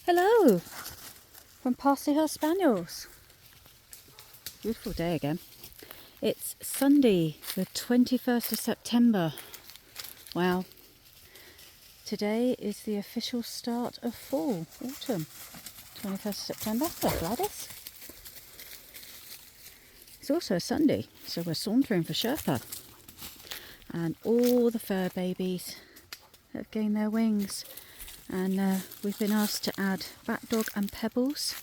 Hello from Parsley Hill Spaniels. Beautiful day again. It's Sunday, the 21st of September. Wow. Today is the official start of fall, autumn. 21st of September. Hello, Gladys. It's also a Sunday, so we're sauntering for Sherpa. And all the fur babies have gained their wings. And we've been asked to add Bat Dog and Pebbles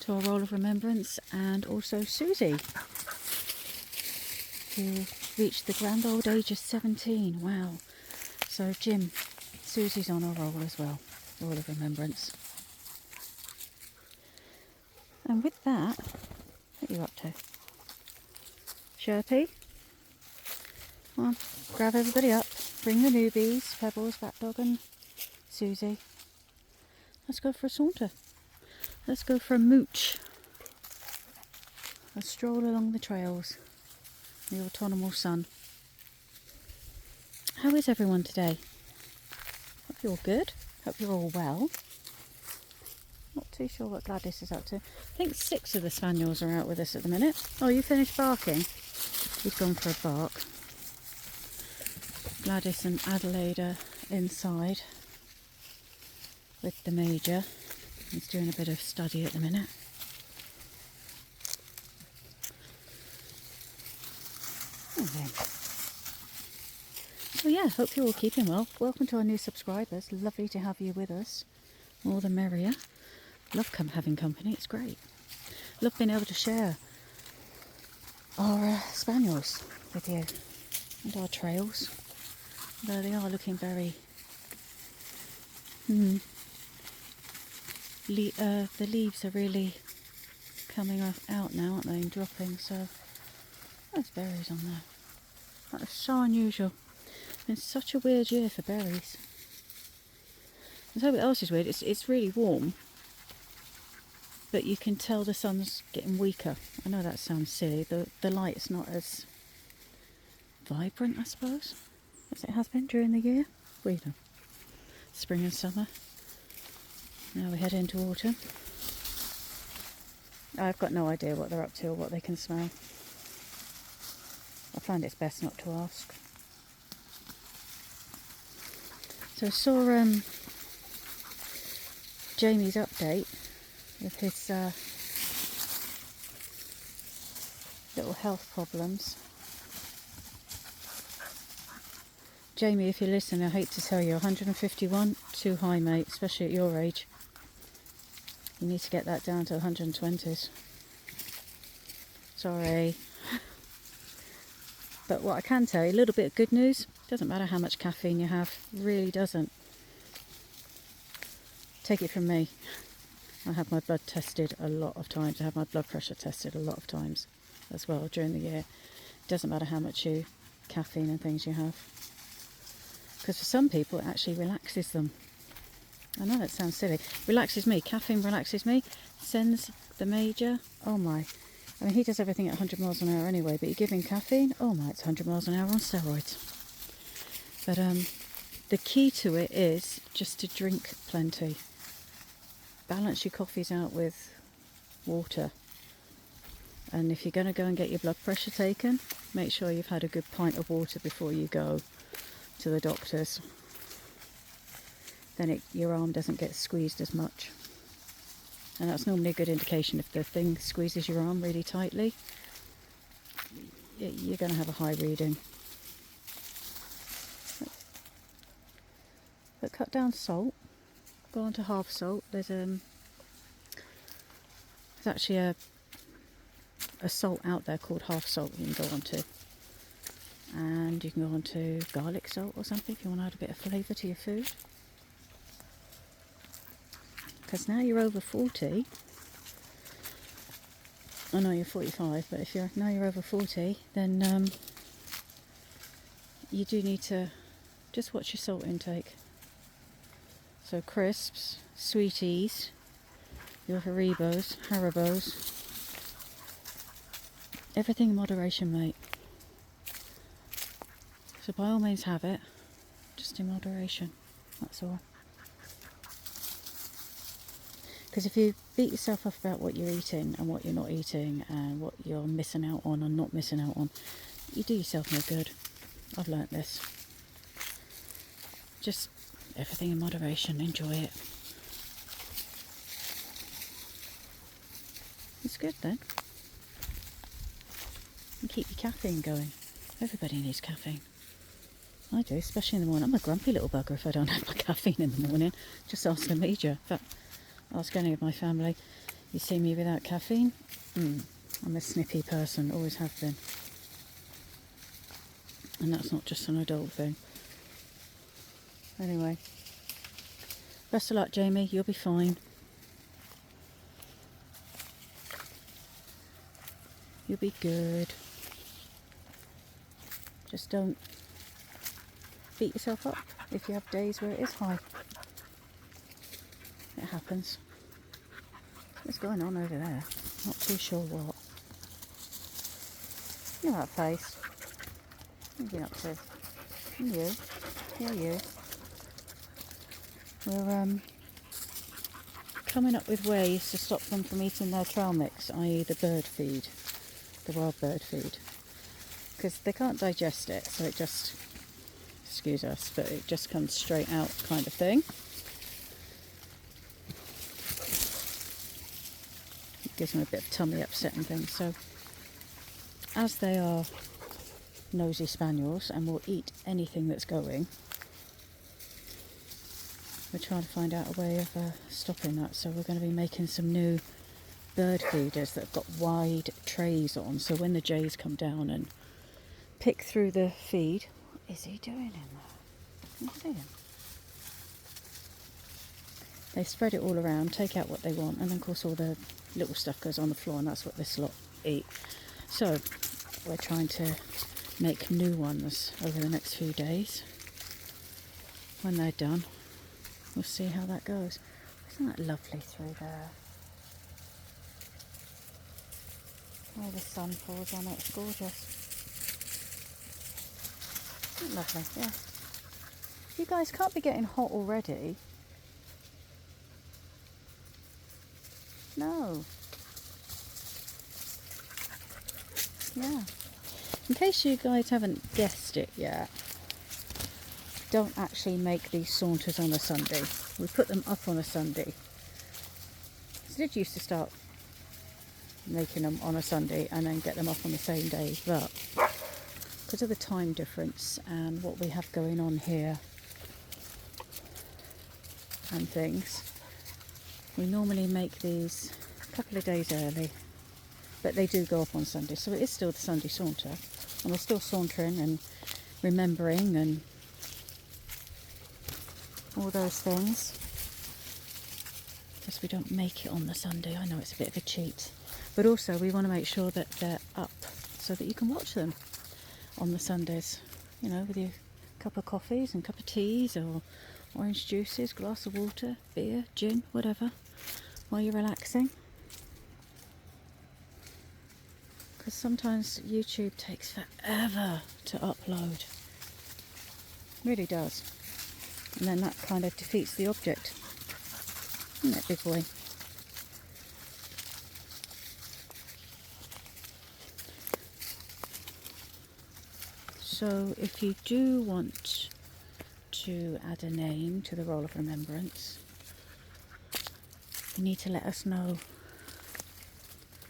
to our roll of remembrance, and also Susie, who reached the grand old age of 17. Wow. So Jim, Susie's on our roll as well, roll of remembrance. And with that, what are you up to? Sherpy? Come on, grab everybody up, bring the newbies, Pebbles, Bat Dog and Susie. Let's go for a saunter. Let's go for a mooch. A stroll along the trails in the autumnal sun. How is everyone today? Hope you're all good. Hope you're all well. Not too sure what Gladys is up to. I think 6 of the spaniels are out with us at the minute. Oh, you finished barking? He's gone for a bark. Gladys and Adelaide are inside with the major. He's doing a bit of study at the minute. Okay. So yeah, hope you're all keeping well. Welcome to our new subscribers. Lovely to have you with us. More the merrier. Love having company, it's great. Love being able to share our spaniels with you and our trails. Though they are looking very the leaves are really coming out now, aren't they, and dropping, so there's berries on there. That is so unusual. It's such a weird year for berries. And so what else is weird, it's really warm, but you can tell the sun's getting weaker. I know that sounds silly, the light's not as vibrant, I suppose, as it has been during the year. Weirder. Spring and summer. Now we head into autumn. I've got no idea what they're up to or what they can smell. I find it's best not to ask. So I saw Jamie's update with his little health problems. Jamie, if you listen, I hate to tell you, 151, too high, mate, especially at your age. You need to get that down to 120s. Sorry. But what I can tell you, a little bit of good news, doesn't matter how much caffeine you have, really doesn't. Take it from me. I have my blood tested a lot of times. I have my blood pressure tested a lot of times as well during the year. Doesn't matter how much caffeine and things you have. Because for some people it actually relaxes them. I know that sounds silly. Relaxes me. Caffeine relaxes me. Sends the major. Oh my. I mean, he does everything at 100 miles an hour anyway, but you give him caffeine, oh my, it's 100 miles an hour on steroids. But the key to it is just to drink plenty. Balance your coffees out with water. And if you're going to go and get your blood pressure taken, make sure you've had a good pint of water before you go to the doctors. Then your arm doesn't get squeezed as much. And that's normally a good indication. If the thing squeezes your arm really tightly, you're going to have a high reading. But cut down salt. Go on to half salt. There's actually a salt out there called half salt you can go on to. And you can go on to garlic salt or something if you want to add a bit of flavour to your food. Because now you're over 40. I know you're 45, but if you're over 40, then you do need to just watch your salt intake. So crisps, sweeties, your Haribos, everything in moderation, mate. So by all means have it, just in moderation, that's all. Because if you beat yourself up about what you're eating and what you're not eating and what you're missing out on and not missing out on, you do yourself no good. I've learnt this. Just everything in moderation, enjoy it. It's good then. And keep your caffeine going. Everybody needs caffeine. I do, especially in the morning. I'm a grumpy little bugger if I don't have my caffeine in the morning. Just ask the major. In fact, ask any of my family. You see me without caffeine? I'm a snippy person, always have been. And that's not just an adult thing. Anyway, best of luck, Jamie. You'll be fine. You'll be good. Just don't beat yourself up if you have days where it is high. It happens. What's going on over there? Not too sure what. Look at that face. What are you up to? And you? Yeah, you. We're coming up with ways to stop them from eating their trail mix, i.e. the bird feed, the wild bird feed. Because they can't digest it, so it just, excuse us, but it just comes straight out kind of thing. It gives them a bit of tummy upset and things. So as they are nosy spaniels and will eat anything that's going, we're trying to find out a way of stopping that. So we're going to be making some new bird feeders that have got wide trays on, so when the jays come down and pick through the feed. What is he doing in there? Can you see him? They spread it all around, take out what they want, and then of course all the little stuff goes on the floor, and that's what this lot eat. So we're trying to make new ones over the next few days. When they're done, we'll see how that goes. Isn't that lovely through there? Where the sun falls on it, it's gorgeous. Isn't it lovely? Yeah. You guys can't be getting hot already. No. Yeah. In case you guys haven't guessed it yet, don't actually make these saunters on a Sunday. We put them up on a Sunday. I did used to start making them on a Sunday and then get them up on the same day, but because of the time difference and what we have going on here and things, we normally make these a couple of days early, but they do go up on Sunday, so it is still the Sunday saunter, and we're still sauntering and remembering and all those things. Just we don't make it on the Sunday. I know it's a bit of a cheat, but also we want to make sure that they're up so that you can watch them on the Sundays, you know, with your cup of coffees and cup of teas or orange juices, glass of water, beer, gin, whatever, while you're relaxing. Because sometimes YouTube takes forever to upload. It really does. And then that kind of defeats the object. Isn't it, big boy? So if you do want to add a name to the roll of remembrance, you need to let us know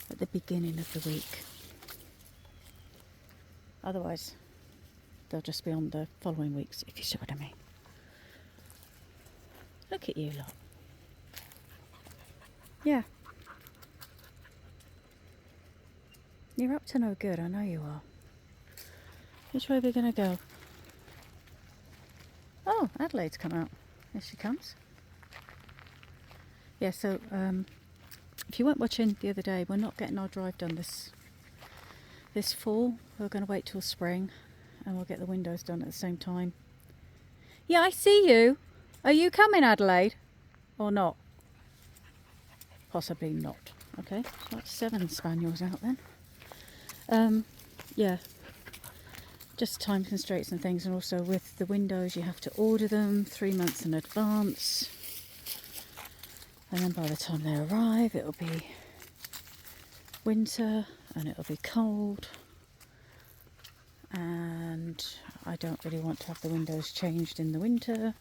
at the beginning of the week. Otherwise, they'll just be on the following weeks, if you see what I mean. Look at you lot. Yeah. You're up to no good, I know you are. Which way are we going to go? Oh, Adelaide's come out. There she comes. Yeah, so if you weren't watching the other day, we're not getting our drive done this fall. We're going to wait till spring and we'll get the windows done at the same time. Yeah, I see you. Are you coming, Adelaide? Or not? Possibly not. Okay, so that's 7 spaniels out then. Yeah. Just time constraints and things, and also with the windows you have to order them 3 months in advance, And then by the time they arrive, it'll be winter and it'll be cold. And I don't really want to have the windows changed in the winter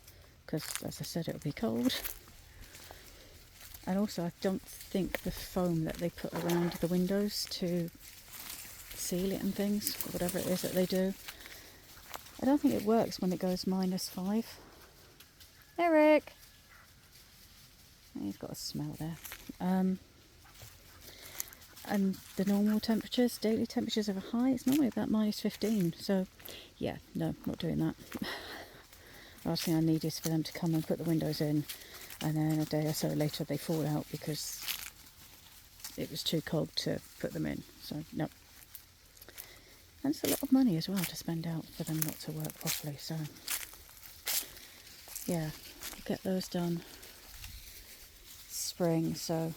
because, as I said, it'll be cold. And also, I don't think the foam that they put around the windows to seal it and things, or whatever it is that they do, I don't think it works when it goes -5. Eric! He's got a smell there. And the normal temperatures, daily temperatures are high, it's normally about -15. So, yeah, no, not doing that. The last thing I need is for them to come and put the windows in, and then a day or so later they fall out because it was too cold to put them in. So, no. And it's a lot of money as well to spend out for them not to work properly. So, yeah, get those done spring. So,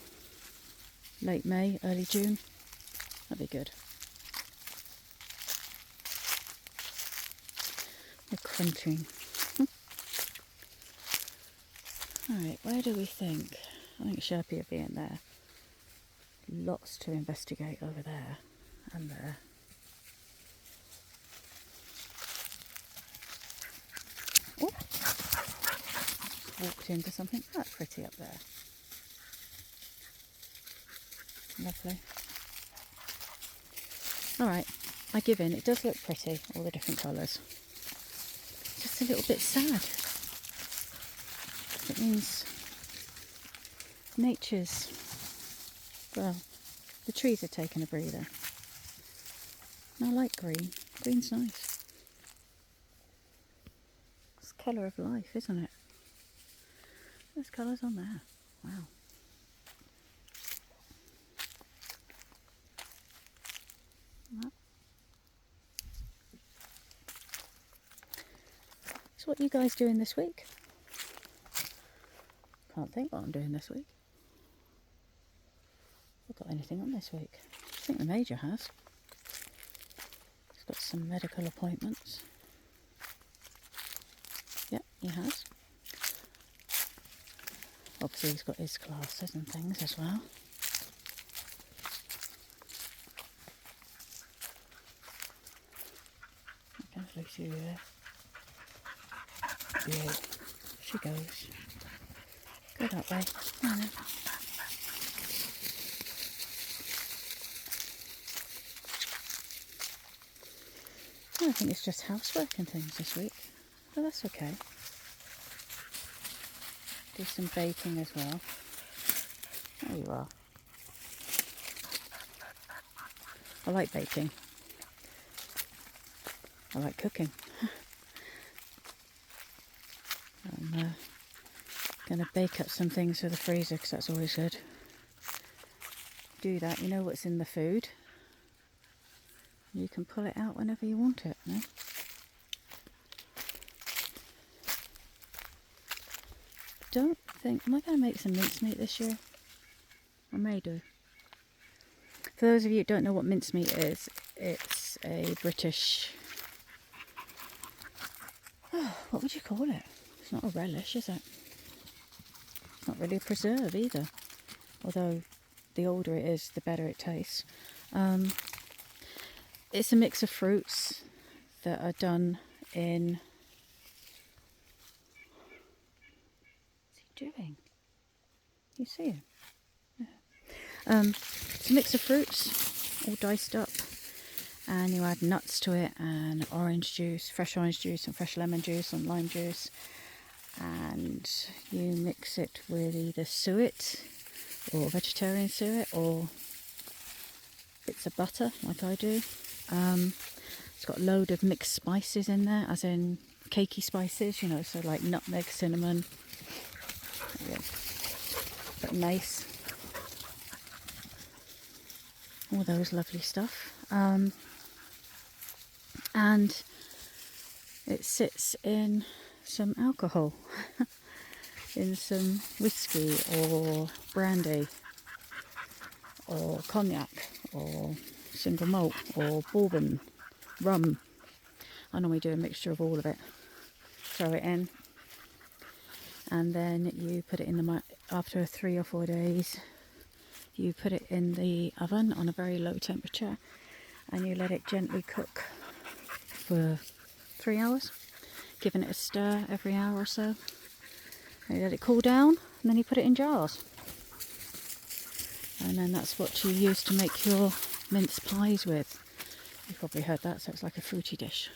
late May, early June, that'd be good. We're crunching. Alright, where do we think? I think Sherpa will be in there. Lots to investigate over there and there. Oh, walked into something. That's pretty up there. Lovely. Alright, I give in. It does look pretty, all the different colours. Just a little bit sad. It means nature's, well, the trees are taking a breather. And I like green. Green's nice. It's the colour of life, isn't it? There's colours on there. Wow. So what are you guys doing this week? Can't think what I'm doing this week. I've got anything on this week. I think the Major has. He's got some medical appointments. Yep, he has. Obviously he's got his classes and things as well. There goes Lucy there. Yeah, she goes. Go that way. No, no. I think it's just housework and things this week, but that's okay. Do some baking as well. There you are. I like baking. I like cooking. I'm going to bake up some things for the freezer because that's always good. Do that, you know what's in the food. You can pull it out whenever you want it, no? Don't think, am I going to make some mincemeat this year? I may do. For those of you who don't know what mincemeat is, it's a British, what would you call it? It's not a relish, is it? It's not really a preserve either. Although the older it is, the better it tastes. It's a mix of fruits that are done in... What's he doing? You see him? Yeah. It's a mix of fruits, all diced up. And you add nuts to it, and orange juice, fresh orange juice and fresh lemon juice and lime juice. And you mix it with either suet or vegetarian suet or bits of butter like I do. It's got a load of mixed spices in there, as in cakey spices, you know, so like nutmeg, cinnamon, bit of mace, all those lovely stuff. And it sits in some alcohol, in some whiskey or brandy or cognac or single malt or bourbon, rum. I normally do a mixture of all of it. Throw it in, and then you put it in the after 3 or 4 days, you put it in the oven on a very low temperature and you let it gently cook for 3 hours, giving it a stir every hour or so. And you let it cool down and then you put it in jars. And then that's what you use to make your mince pies with. You've probably heard that, so it's like a fruity dish.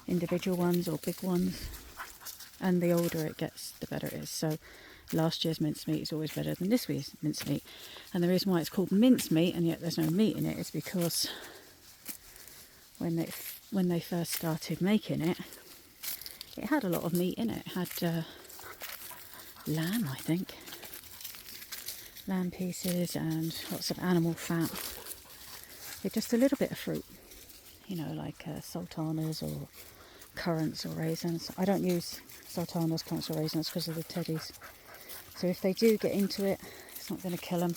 Individual ones or big ones. And the older it gets, the better it is. So last year's mincemeat is always better than this year's mincemeat. And the reason why it's called mincemeat and yet there's no meat in it is because when they first started making it, it had a lot of meat in it. It had lamb, I think. Lamb pieces and lots of animal fat. With just a little bit of fruit. You know, like sultanas or currants or raisins. I don't use sultanas, currants or raisins because of the teddies. So if they do get into it, it's not going to kill them.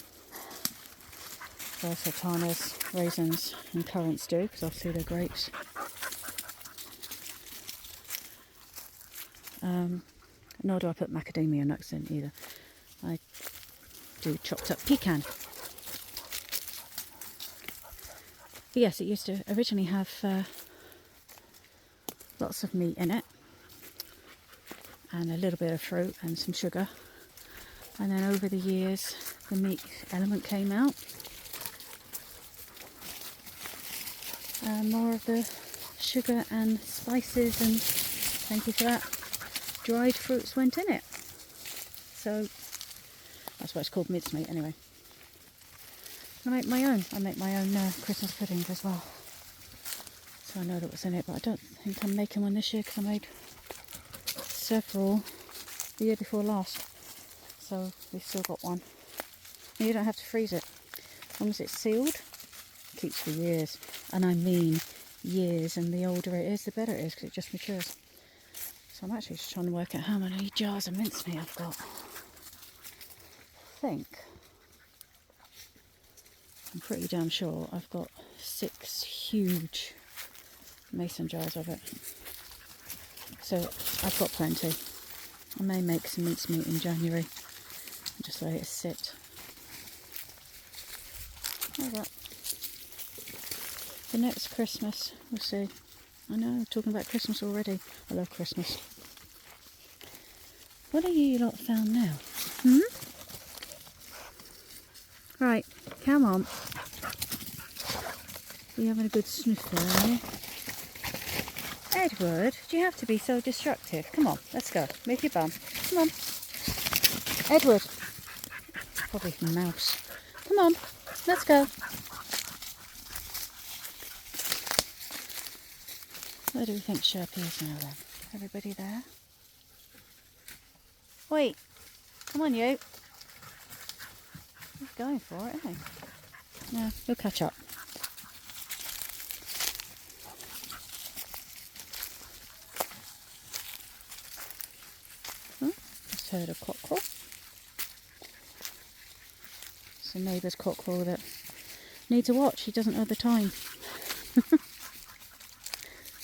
Well, sultanas, raisins and currants do, because obviously they're grapes. Nor do I put macadamia nuts in either. I do chopped up pecan. But yes, it used to originally have lots of meat in it and a little bit of fruit and some sugar, and then over the years the meat element came out and more of the sugar and spices and, thank you for that, dried fruits went in it. So that's why it's called mincemeat anyway. I make my own Christmas pudding as well. So I know what's in it, but I don't think I'm making one this year because I made several the year before last. So we've still got one. And you don't have to freeze it. As long as it's sealed, it keeps for years. And I mean years, and the older it is, the better it is because it just matures. So I'm actually just trying to work out how many jars of mincemeat I've got. I'm pretty damn sure I've got 6 huge mason jars of it. So I've got plenty. I may make some mincemeat in January and just let it sit. Like that. The next Christmas, we'll see. I know, I'm talking about Christmas already. I love Christmas. What are you lot found now? Right, come on. You're having a good sniff there, are you? Edward, do you have to be so destructive? Come on, let's go. Move your bum. Come on. Edward. Probably a mouse. Come on, let's go. Where do we think Sherpa is now then? Everybody there? Wait, come on you. He's going for it, isn't he? No, he'll catch up. Just heard a cockerel. It's a neighbour's cockerel that needs a watch. He doesn't know the time.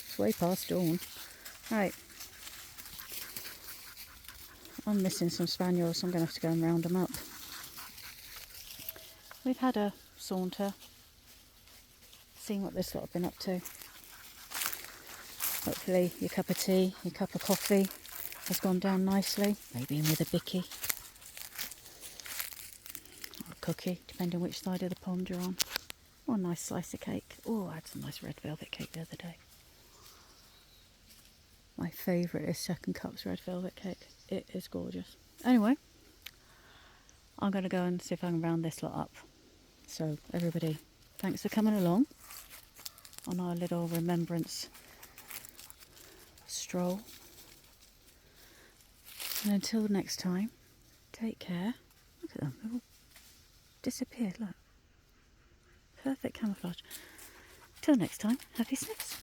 It's way past dawn. Right. I'm missing some spaniels, so I'm going to have to go and round them up. We've had a saunter, seen what this lot have been up to. Hopefully your cup of tea, your cup of coffee has gone down nicely. Maybe in with a bicky. Or a cookie, depending on which side of the pond you're on. Or a nice slice of cake. Oh, I had some nice red velvet cake the other day. My favourite is Second Cup's red velvet cake. It is gorgeous. Anyway, I'm going to go and see if I can round this lot up. So everybody, thanks for coming along on our little remembrance stroll. And until next time, take care. Look at them, they've all disappeared, look. Perfect camouflage. Till next time, happy sniffs.